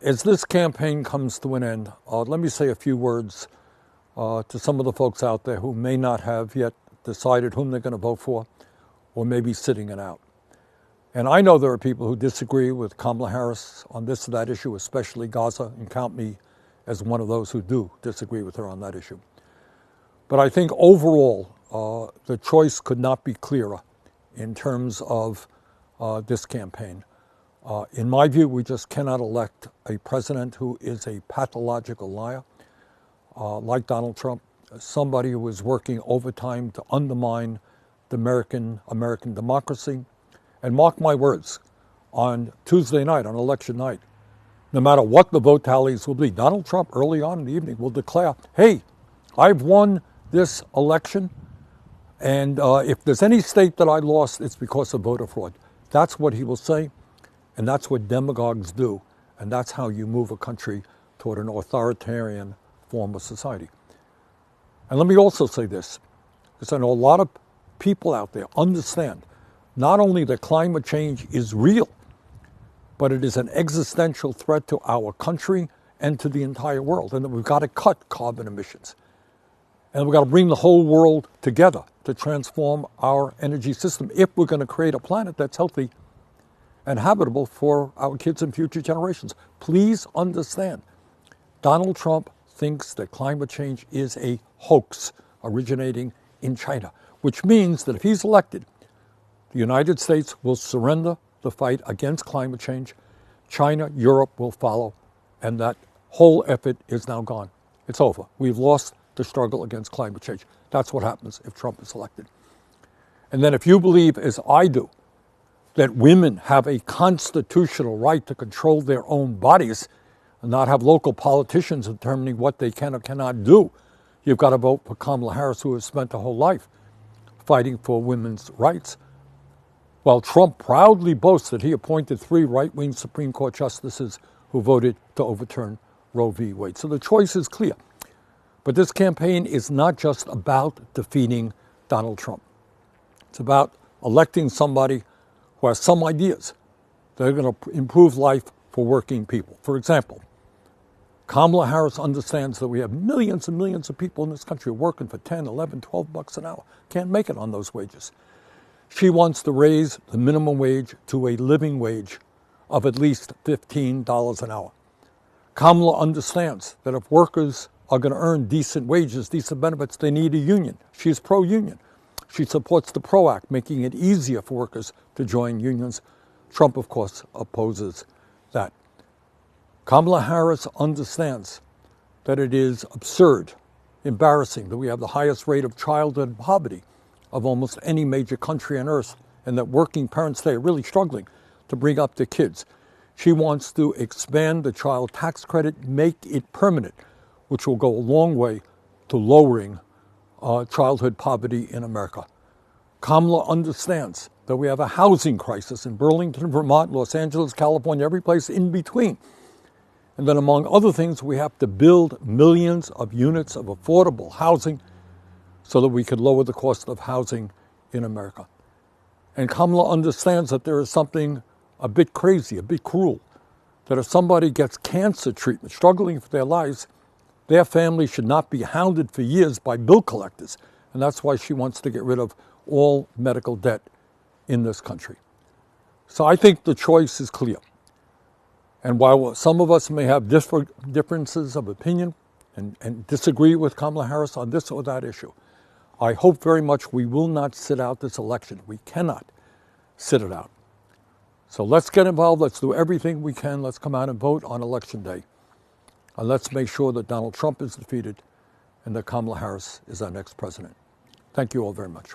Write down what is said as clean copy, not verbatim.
As this campaign comes to an end, let me say a few words to some of the folks out there who may not have yet decided whom they're going to vote for, or maybe sitting it out. And I know there are people who disagree with Kamala Harris on this or that issue, especially Gaza, and count me as one of those who do disagree with her on that issue. But I think overall, the choice could not be clearer in terms of this campaign. In my view, we just cannot elect a president who is a pathological liar, like Donald Trump, somebody who is working overtime to undermine the American democracy. And mark my words, on Tuesday night, on election night, no matter what the vote tallies will be, Donald Trump early on in the evening will declare, hey, I've won this election, and if there's any state that I lost, it's because of voter fraud. That's what he will say, and that's what demagogues do, and that's how you move a country toward an authoritarian form of society. And let me also say this, because I know a lot of people out there understand not only that climate change is real, but it is an existential threat to our country and to the entire world, and that we've got to cut carbon emissions. And we've got to bring the whole world together to transform our energy system if we're going to create a planet that's healthy and habitable for our kids and future generations. Please understand, Donald Trump thinks that climate change is a hoax originating in China, which means that if he's elected, the United States will surrender the fight against climate change. China, Europe will follow, and that whole effort is now gone. It's over. We've lost the struggle against climate change. That's what happens if Trump is elected. And then if you believe, as I do, that women have a constitutional right to control their own bodies and not have local politicians determining what they can or cannot do, you've got to vote for Kamala Harris, who has spent her whole life fighting for women's rights. While Trump proudly boasts that he appointed 3 right-wing Supreme Court justices who voted to overturn Roe v. Wade. So the choice is clear. But this campaign is not just about defeating Donald Trump. It's about electing somebody who has some ideas that are going to improve life for working people. For example, Kamala Harris understands that we have millions and millions of people in this country working for 10, 11, 12 bucks an hour. Can't make it on those wages. She wants to raise the minimum wage to a living wage of at least $15 an hour. Kamala understands that if workers are going to earn decent wages, decent benefits, they need a union. She's pro-union. She supports the PRO Act, making it easier for workers to join unions. Trump, of course, opposes that. Kamala Harris understands that it is absurd, embarrassing, that we have the highest rate of childhood poverty of almost any major country on earth, and that working parents today are really struggling to bring up their kids. She wants to expand the child tax credit, make it permanent, which will go a long way to lowering childhood poverty in America. Kamala understands that we have a housing crisis in Burlington, Vermont, Los Angeles, California, every place in between. And then among other things, we have to build millions of units of affordable housing so that we could lower the cost of housing in America. And Kamala understands that there is something a bit crazy, a bit cruel, that if somebody gets cancer treatment, struggling for their lives, their family should not be hounded for years by bill collectors. And that's why she wants to get rid of all medical debt in this country. So I think the choice is clear. And while some of us may have differences of opinion and disagree with Kamala Harris on this or that issue, I hope very much we will not sit out this election. We cannot sit it out. So let's get involved. Let's do everything we can. Let's come out and vote on Election Day. And let's make sure that Donald Trump is defeated and that Kamala Harris is our next president. Thank you all very much.